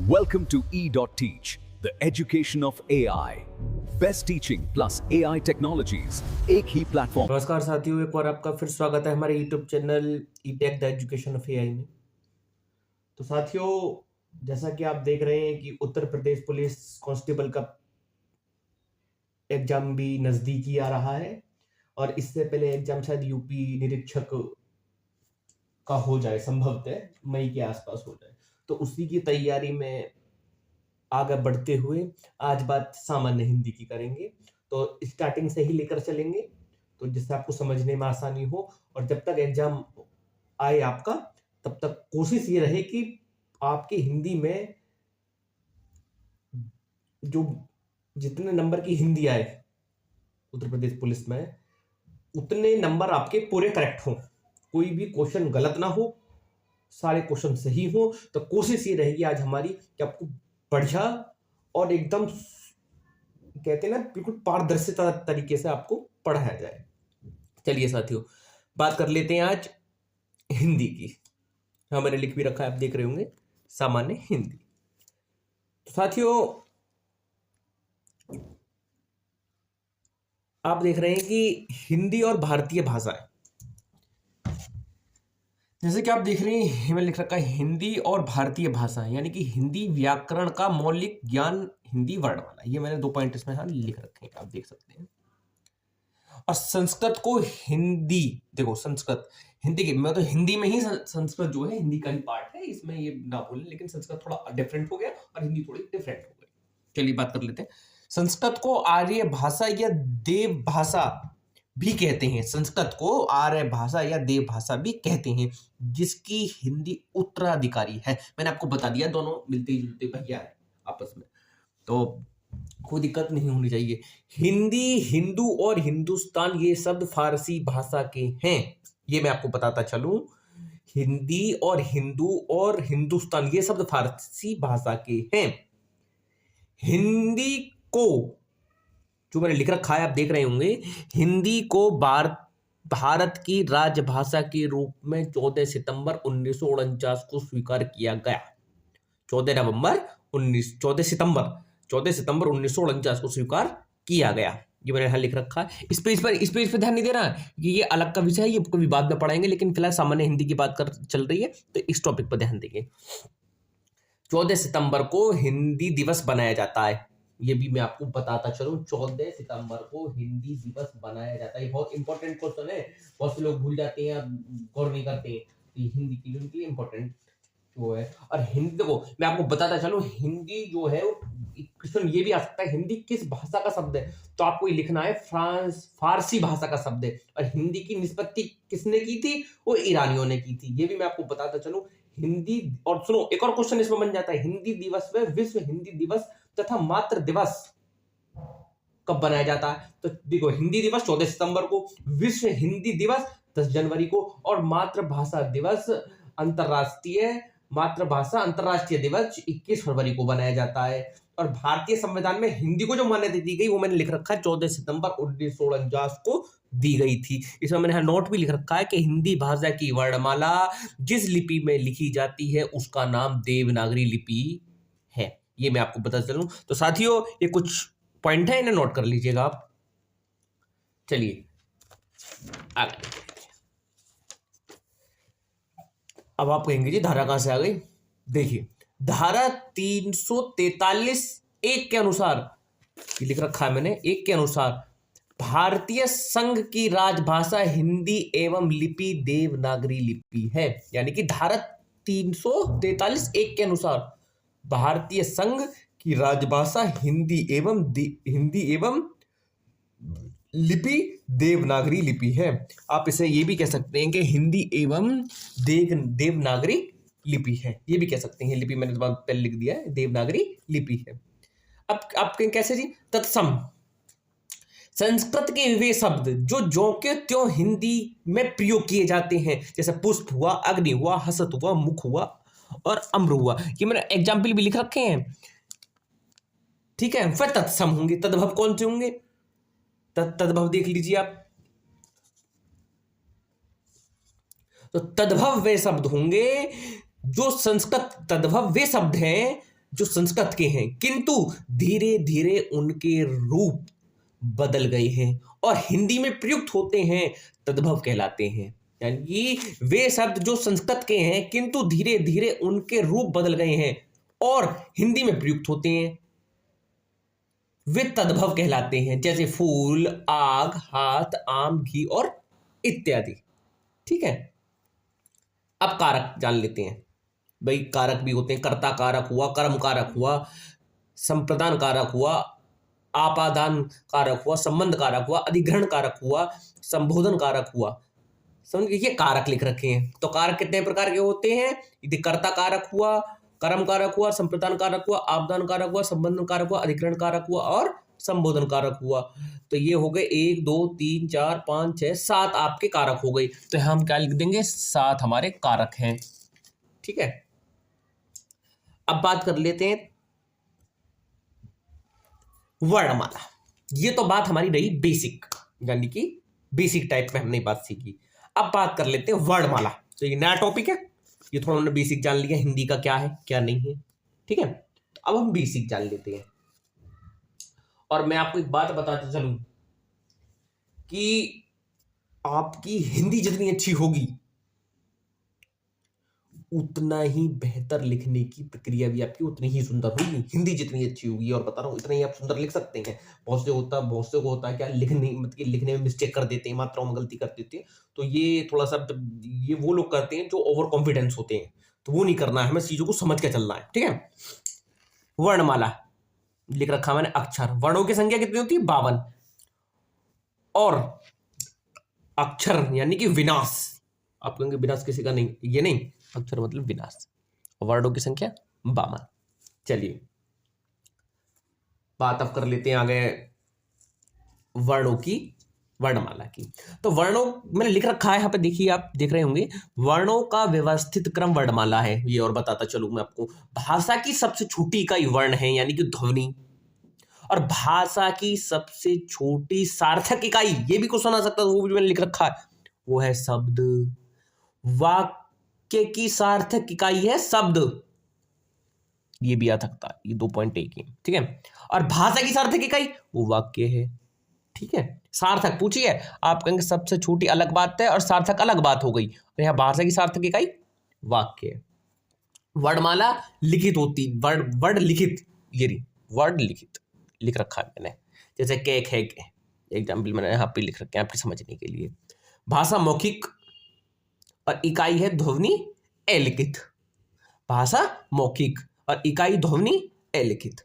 Welcome to E.Teach, the education of AI. Best teaching plus AI technologies, एक ही platform. नमस्कार साथियों, एक बार आपका फिर स्वागत है हमारे YouTube channel E-Tech the education of AI में। तो साथियों, जैसा कि आप देख रहे हैं कि उत्तर प्रदेश पुलिस कांस्टेबल का एग्जाम भी नजदीकी आ रहा है और इससे पहले एग्जाम शायद यूपी निरीक्षक का हो जाए, संभवतः मई के आसपास हो जाए। तो उसी की तैयारी में आगे बढ़ते हुए आज बात सामान्य हिंदी की करेंगे। तो स्टार्टिंग से ही लेकर चलेंगे तो जिससे आपको समझने में आसानी हो, और जब तक एग्जाम आए आपका तब तक कोशिश ये रहे कि आपकी हिंदी में जो जितने नंबर की हिंदी आए उत्तर प्रदेश पुलिस में, उतने नंबर आपके पूरे करेक्ट हों, कोई भी क्वेश्चन गलत ना हो, सारे क्वेश्चन सही हो। तो कोशिश ये रहेगी आज हमारी कि आपको बढ़िया और एकदम कहते हैं ना बिल्कुल पारदर्शिता तरीके से आपको पढ़ाया जाए। चलिए साथियों, बात कर लेते हैं आज हिंदी की। हाँ, मैंने लिख भी रखा है, आप देख रहे होंगे, सामान्य हिंदी। तो साथियों, आप देख रहे हैं कि हिंदी और भारतीय भाषाएं, जैसे कि आप देख रहे हैं मैंने लिख रखा है हिंदी और भारतीय भाषा, यानी कि हिंदी व्याकरण का मौलिक ज्ञान, हिंदी वर्णमाला। ये मैंने 2 पॉइंट इसमें लिख रखे हैं, आप देख सकते हैं। और संस्कृत को हिंदी, देखो संस्कृत हिंदी की, मैं तो हिंदी में ही संस्कृत जो है हिंदी का ही पार्ट है, इसमें ये ना बोले, लेकिन संस्कृत थोड़ा डिफरेंट हो गया और हिंदी थोड़ी डिफरेंट हो गई। चलिए बात कर लेते हैं। संस्कृत को आर्य भाषा या देव भाषा भी कहते हैं। संस्कृत को आर्य भाषा या देव भाषा भी कहते हैं, जिसकी हिंदी उत्तराधिकारी है। मैंने आपको बता दिया, दोनों मिलते जुलते भैया है आपस में, तो कोई दिक्कत नहीं होनी चाहिए। हिंदी, हिंदू और हिंदुस्तान ये शब्द फारसी भाषा के हैं, ये मैं आपको बताता चलूं। हिंदी और हिंदू और हिंदुस्तान ये शब्द फारसी भाषा के हैं। हिंदी को, जो मैंने लिख रखा है आप देख रहे होंगे, हिंदी को भारत की राजभाषा के रूप में 14 सितंबर 1949 को स्वीकार किया गया। 14 सितंबर 1949 को स्वीकार किया गया। ये मैंने यहां लिख रखा है। इस पेज पर ध्यान नहीं देना कि ये अलग का विषय है, ये कभी बाद में पढ़ाएंगे, लेकिन फिलहाल सामान्य हिंदी की बात चल रही है तो इस टॉपिक पर ध्यान देंगे। 14 सितंबर को हिंदी दिवस बनाया जाता है, ये भी मैं आपको बताता चलूं। 14 सितंबर को हिंदी दिवस बनाया जाता है। ये बहुत इंपॉर्टेंट क्वेश्चन है, बहुत से लोग भूल जाते हैं, गौर नहीं करते हैं। हिंदी के लिए उनके लिए इंपॉर्टेंट जो है। और हिंदी, देखो मैं आपको बताता चलूं, हिंदी जो है क्वेश्चन ये भी आ सकता है, हिंदी किस भाषा का शब्द है, तो आपको ये लिखना है फारसी भाषा का शब्द है। और हिंदी की निष्पत्ति किसने की थी? वो ईरानियों ने की थी, ये भी मैं आपको बताता चलूं। हिंदी, और सुनो एक और क्वेश्चन इसमें बन जाता है, हिंदी दिवस में विश्व हिंदी दिवस तथा मातृ दिवस कब बनाया जाता है? तो देखो, हिंदी दिवस 14 सितंबर को, विश्व हिंदी दिवस 10 जनवरी को, और मातृभाषा दिवस अंतरराष्ट्रीय मातृभाषा अंतरराष्ट्रीय दिवस 21 फरवरी को बनाया जाता है। और भारतीय संविधान में हिंदी को जो मान्यता दी गई वो मैंने लिख रखा है 14 सितंबर 1949 को दी गई थी। इसमें मैंने नोट भी लिख रखा है कि हिंदी भाषा की वर्णमाला जिस लिपि में लिखी जाती है उसका नाम देवनागरी लिपि है। ये मैं आपको बता चलूं। तो साथियों, ये कुछ पॉइंट है, इन्हें नोट कर लीजिएगा आप। चलिए आगे। अब आप कहेंगे जी धारा कहां से आ गई? देखिए, धारा 343(1) के अनुसार, ये लिख रखा है मैंने, 1 के अनुसार भारतीय संघ की राजभाषा हिंदी एवं लिपि देवनागरी लिपि है। यानी कि धारा 343(1) के अनुसार भारतीय संघ की राजभाषा हिंदी एवं लिपि देवनागरी लिपि है। आप इसे ये भी कह सकते हैं कि हिंदी एवं देवनागरी लिपि है, ये भी कह सकते हैं। लिपि मैंने पहले लिख दिया है, देवनागरी लिपि है। अब आप कहें कैसे जी? तत्सम संस्कृत के वे शब्द जो के त्यों हिंदी में प्रयोग किए जाते हैं, जैसे पुष्प हुआ, अग्नि हुआ, हसत हुआ, मुख हुआ और अम्र हुआ, ये मैंने एग्जाम्पल भी लिख रखे हैं, ठीक है। फिर तत्सम होंगे। तद्भव कौन से होंगे? तद्भव देख लीजिए आप। तो तद्भव वे शब्द होंगे जो संस्कृत, तद्भव वे शब्द हैं जो संस्कृत के हैं, किंतु धीरे धीरे उनके रूप बदल गए हैं और हिंदी में प्रयुक्त होते हैं, तद्भव कहलाते हैं। यानी कि वे शब्द जो संस्कृत के हैं किंतु धीरे धीरे उनके रूप बदल गए हैं और हिंदी में प्रयुक्त होते हैं, वे तद्भव कहलाते हैं। जैसे फूल, आग, हाथ, आम, घी और इत्यादि। ठीक है, अब कारक जान लेते हैं। भाई कारक भी होते हैं, कर्ता कारक हुआ, कर्म कारक हुआ, संप्रदान कारक हुआ, आपादान कारक हुआ, संबंध कारक हुआ, अधिग्रहण कारक हुआ, संबोधन कारक हुआ। समझ ये कारक लिख रखे हैं। तो कारक कितने प्रकार के होते हैं? यदि कर्ता कारक हुआ, कर्म कारक हुआ, संप्रदान कारक हुआ, आपदान कारक हुआ, संबंधन कारक हुआ, अधिग्रहण कारक हुआ और संबोधन कारक हुआ। तो ये हो गए 1 2 3 4 5 6 7 आपके कारक हो गए। तो हम क्या लिख देंगे? 7 हमारे कारक हैं। ठीक है, अब बात कर लेते हैं वर्णमाला। ये तो बात हमारी रही बेसिक, यानी कि बेसिक टाइप में हमने बात सीखी। अब बात कर लेते हैं वर्णमाला। तो ये नया टॉपिक है, ये थोड़ा हमने बेसिक जान लिया हिंदी का क्या है क्या नहीं है। ठीक है, अब हम बेसिक जान लेते हैं। और मैं आपको एक बात बताते चलूं कि आपकी हिंदी जितनी अच्छी होगी उतना ही बेहतर लिखने की प्रक्रिया भी आपकी उतनी ही सुंदर होगी। हिंदी जितनी अच्छी होगी, और बता रहा हूँ इतना ही आप सुंदर लिख सकते हैं। बहुत से को होता है क्या, लिखने मतलब कि लिखने में मिस्टेक कर देते हैं, मात्राओं में गलती कर देते हैं। तो ये थोड़ा सा ये वो लोग करते हैं जो ओवर कॉन्फिडेंस होते हैं, तो वो नहीं करना है, हमें चीजों को समझ के चलना है। ठीक है, वर्णमाला लिख रखा मैंने अक्षर। वर्णों की संख्या कितनी होती है? 52। और अक्षर यानी कि विनाश, आप कहेंगे विनाश किसी का नहीं, ये नहीं, अक्षर मतलब विनाश। वर्णों की संख्या 52। चलिए बात अब कर लेते हैं आगे वर्णों की, वर्णमाला की। तो वर्णों मैंने लिख रखा है यहाँ पे, देखिए आप देख रहे होंगे, वर्णों का व्यवस्थित क्रम वर्णमाला है। ये और बताता चलूं मैं आपको। भाषा की सबसे छोटी इकाई वर्ण है, यानी कि ध्वनि। और भाषा की सबसे छोटी सार्थक इकाई, ये भी कुछ सुना सकता है, वो भी मैंने लिख रखा है, वो है शब्द। वाक्य की सार्थक इकाई है शब्द, ये भी आ सकता है, ये 2.1 है। ठीक है, और भाषा की सार्थक इकाई वो वाक्य है। ठीक है, सार्थक पूछिए, आप कहेंगे सबसे छोटी अलग बात है और सार्थक अलग बात हो गई, और यहाँ भाषा की सार्थक इकाई वाक्य है। वर्णमाला लिखित होती, वर्ड लिखित, ये वर्ड लिखित लिख रखा है मैंने, जैसे केक है, एग्जाम्पल मैंने यहाँ पे लिख रखे हैं आपके समझने के लिए। भाषा मौखिक और इकाई है ध्वनि अलिखित। भाषा मौखिक और इकाई ध्वनि अलिखित।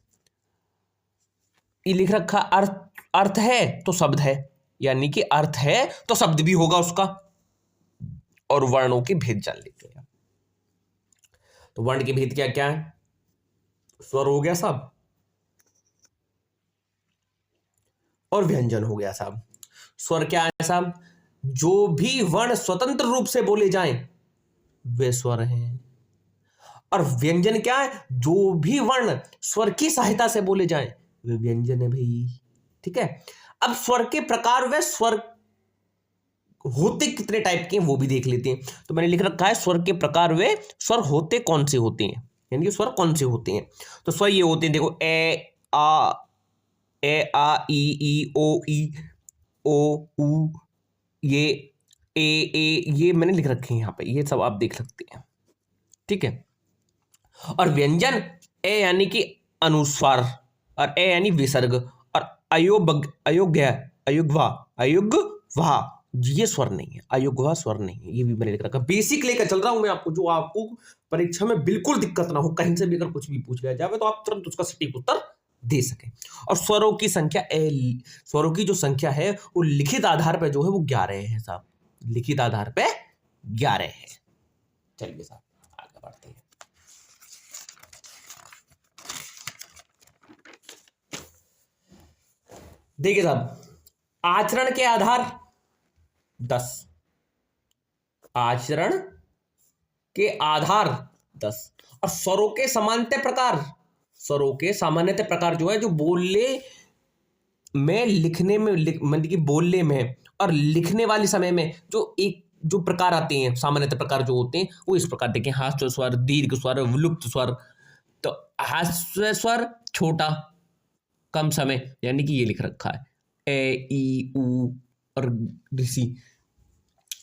ये लिख रखा अर्थ है तो शब्द है, यानी कि अर्थ है तो शब्द भी होगा उसका। और वर्णों के भेद जान लेते हैं। तो वर्ण के भेद क्या क्या है? स्वर हो गया साहब, और व्यंजन हो गया साहब। स्वर क्या है साहब? जो भी वर्ण स्वतंत्र रूप से बोले जाएं वे स्वर हैं। और व्यंजन क्या है? जो भी वर्ण स्वर की सहायता से बोले जाएं वे व्यंजन है भाई। ठीक है, अब स्वर के प्रकार व स्वर होते कितने टाइप के हैं वो भी देख लेते हैं। तो मैंने लिख रखा है स्वर के प्रकार व स्वर होते कौन से होते हैं, यानी कि स्वर कौन से होते हैं। तो स्वर ये होते हैं, देखो ए आ ई ओ ई ओ ऊ, ये मैंने लिख रखे हैं यहाँ पे, ये सब आप देख सकते हैं। ठीक है, और व्यंजन ए यानी कि अनुस्वार, और ए यानी विसर्ग, और अयुग्वा ये स्वर नहीं है, अयुग्वा स्वर नहीं है, ये भी मैंने लिख रखा। बेसिक लेकर चल रहा हूं मैं आपको, जो आपको परीक्षा में बिल्कुल दिक्कत ना हो, कहीं से भी अगर कुछ भी पूछ लिया जाए तो आप तुरंत उसका सटीक उत्तर दे सके। और स्वरों की संख्या, स्वरों की जो संख्या है वो लिखित आधार पर जो है वो 11 है साहब, लिखित आधार पे 11 है। चलिए साहब आगे बढ़ते हैं। देखिए साहब, आचरण के आधार 10, आचरण के आधार 10, और स्वरों के सामान्यतः प्रकार, स्वरों के सामान्यतः प्रकार जो है, जो बोलने में, लिखने में, मतलब कि बोलने में और लिखने वाले समय में जो प्रकार आते हैं, सामान्यतः प्रकार जो होते हैं वो इस प्रकार देखें। हास्य स्वर, दीर्घ स्वर, विलुप्त स्वर, तो ह्रस्व स्वर छोटा कम समय, यानी कि ये लिख रखा है ए ई उ और ऋषि,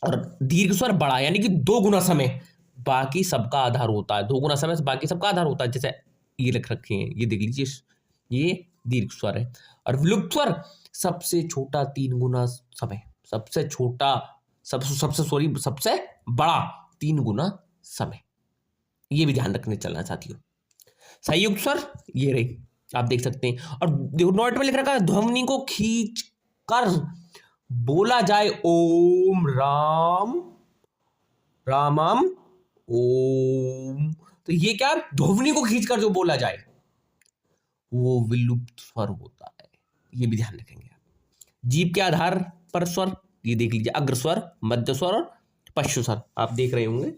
और दीर्घ स्वर बड़ा यानी कि 2 गुना समय बाकी सबका आधार होता है, 2 गुना समय से बाकी सबका आधार होता है। जैसे ये लिख रखे हैं, ये देख लीजिए, ये दीर्घ स्वर है। और विलुप्त स्वर सबसे छोटा 3 गुना समय, सबसे छोटा सबसे बड़ा 3 गुना समय, ये भी ध्यान रखने चलना साथियों। संयुक्त स्वर ये रही, आप देख सकते हैं। और देखो नोट में लिख रखा है, ध्वनि को खींच कर बोला जाए ओम राम रामम ओम, तो ये क्या, ध्वनि को खींचकर जो बोला जाए वो विलुप्त स्वर होता है, ये भी ध्यान रखेंगे आप। जीभ के आधार पर स्वर ये देख लीजिए, अग्र स्वर, मध्य स्वर और पश्च स्वर, आप देख रहे होंगे,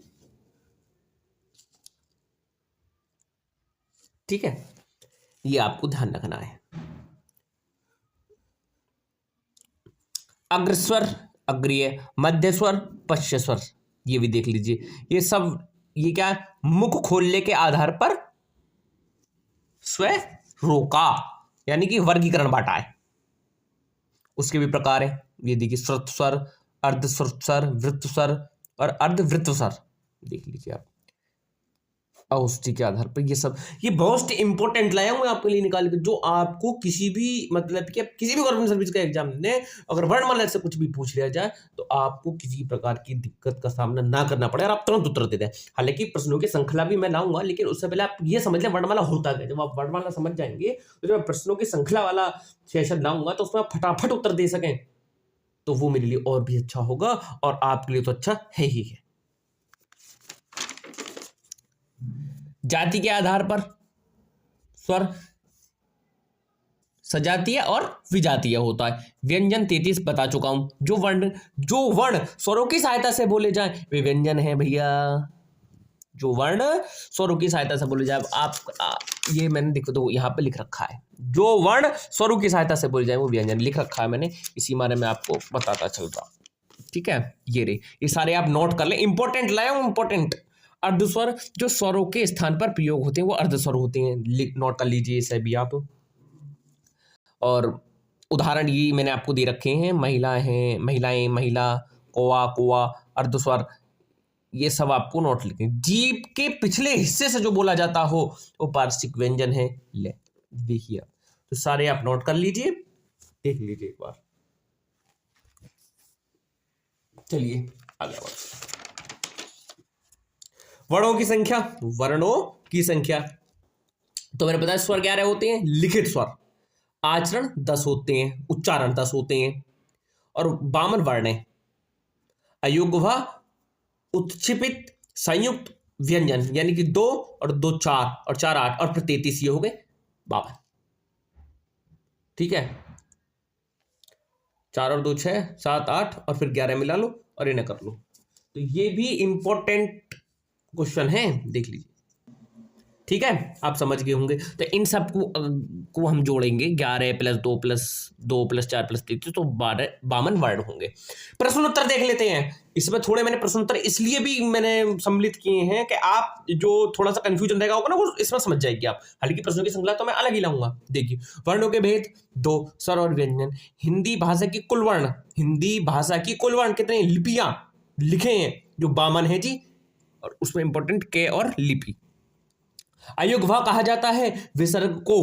ठीक है, ये आपको ध्यान रखना है। अग्र स्वर अग्रीय, मध्य स्वर पश्च स्वर, ये भी देख लीजिए। ये सब ये क्या है, मुख खोलने के आधार पर स्वरों का यानी कि वर्गीकरण बांटा है। उसके भी प्रकार है, ये देखिए, श्रुत स्वर, अर्ध श्रुत स्वर, वृत्त स्वर और अर्धवृत्त स्वर, देख लीजिए आप औष्ठी के आधार पर। ये सब ये बहुत इंपॉर्टेंट लाया हूं आपके लिए निकाल के, जो आपको किसी भी मतलब कि किसी भी गवर्नमेंट सर्विस का एग्जाम में अगर वर्णमाला से कुछ भी पूछ लिया जाए तो आपको किसी प्रकार की दिक्कत का सामना ना करना पड़े और आप तुरंत उत्तर दे दें। हालांकि प्रश्नों की श्रृंखला भी मैं लाऊंगा, लेकिन उससे पहले आप ये समझ लें वर्णमाला होता है। जब आप वर्णमाला समझ जाएंगे तो जब प्रश्नों की श्रृंखला वाला सेशन लाऊंगा तो उसमें आप फटाफट उत्तर दे सकें, तो वो मेरे लिए और भी अच्छा होगा और आपके लिए तो अच्छा है ही है। जाति के आधार पर स्वर सजातीय और विजातीय होता है। व्यंजन 33 बता चुका हूं। जो वर्ण स्वरों की सहायता से बोले जाए वे व्यंजन है भैया। जो वर्ण स्वरों की सहायता से बोले जाए, ये मैंने देखो तो यहाँ पे लिख रखा है, जो वर्ण स्वरों की सहायता से बोले जाए वो व्यंजन लिख रखा है मैंने, इसी बारे में आपको बताता चल रहा, ठीक है। ये रही, ये सारे आप नोट कर ले, इंपॉर्टेंट लाया हूं, इंपॉर्टेंट। अर्धस्वर जो स्वरों के स्थान पर प्रयोग होते हैं वो अर्धस्वर होते हैं, नोट कर लीजिए इसे भी आप। और उदाहरण ये मैंने आपको दे रखे हैं, महिलाएं, महिला, कोआ, कोआ, अर्धस्वर, ये सब आपको नोट लिखे। जीभ के पिछले हिस्से से जो बोला जाता हो वो पार्श्विक व्यंजन है। ले देखिए आप, तो सारे आप नोट कर लीजिए, देख लीजिए एक बार। चलिए आगे बढ़ते। वर्णों की संख्या तो मैंने बताया, स्वर 11 होते हैं, लिखित स्वर, आचरण 10 होते हैं, उच्चारण 10 होते हैं, और 52 वर्ण है। अयुग्म, उत्क्षेपित, संयुक्त, व्यंजन यानी कि 2 और 2 4 और 4 8 और फिर 33, ये हो गए 52, ठीक है। 4 और 2 6 7 8 और फिर 11 मिला लो और इन्हें कर लो। तो ये भी इंपॉर्टेंट क्वेश्चन है, देख लीजिए, ठीक है, आप समझ गए होंगे। तो इन सब को हम जोड़ेंगे, 11 + 2 + 2 + 4 + 33, तो 52 वर्ण होंगे। प्रश्न उत्तर देख लेते हैं। इसमें थोड़े मैंने प्रश्न उत्तर इसलिए भी मैंने सम्मिलित किए हैं कि आप जो थोड़ा सा कंफ्यूजन रहेगा होगा ना, वो इसमें समझ जाएगी आप। हालांकि प्रश्नों की श्रृंखला तो मैं अलग ही लाऊंगा। देखिए, वर्णों के भेद 2, स्वर और व्यंजन। हिंदी भाषा की कुल वर्ण कितने लिपियां लिखे हैं, जो 52 है जी, और उसमें इंपॉर्टेंट के और लिपि। अयुग्म कहा जाता है विसर्ग को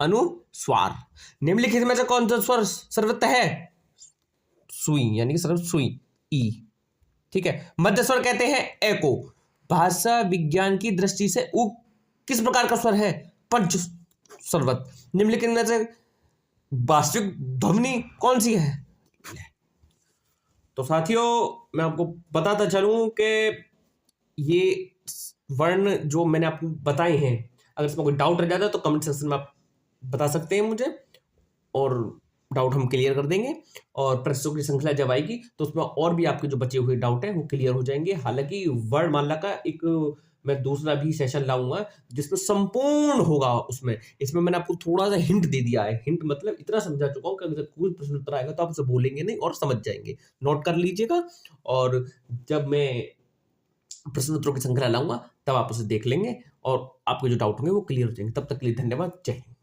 अनुस्वार। निम्नलिखित में से कौन सा स्वर सर्वत्र है? सुई, यानी कि सर्वत्र सुई, ई, ठीक है। मध्य स्वर कहते हैं ए को। भाषा विज्ञान की दृष्टि से उ किस प्रकार का स्वर है? पंच सर्वत। निम्नलिखित में से वास्तविक ध्वनि कौन सी है? तो साथियों, मैं आपको बताता चलूं कि ये वर्ण जो मैंने आपको बताए हैं, अगर इसमें कोई डाउट रह जाता है तो कमेंट सेक्शन में आप बता सकते हैं मुझे, और डाउट हम क्लियर कर देंगे। और प्रश्नों की श्रृंखला जब आएगी तो उसमें और भी आपके जो बचे हुए डाउट हैं वो क्लियर हो जाएंगे। हालांकि वर्णमाला का एक मैं दूसरा भी सेशन लाऊंगा जिसमें संपूर्ण होगा। इसमें मैंने आपको थोड़ा सा हिंट दे दिया है। हिंट मतलब इतना समझा चुका हूँ कि अगर कोई प्रश्न उत्तर आएगा तो आप उसे बोलेंगे नहीं और समझ जाएंगे। नोट कर लीजिएगा, और जब मैं प्रश्न उत्तरों की श्रृंखला लाऊंगा तब आप उसे देख लेंगे और आपके जो डाउट होंगे वो क्लियर हो जाएंगे। तब तक के लिए धन्यवाद। जय हिंद।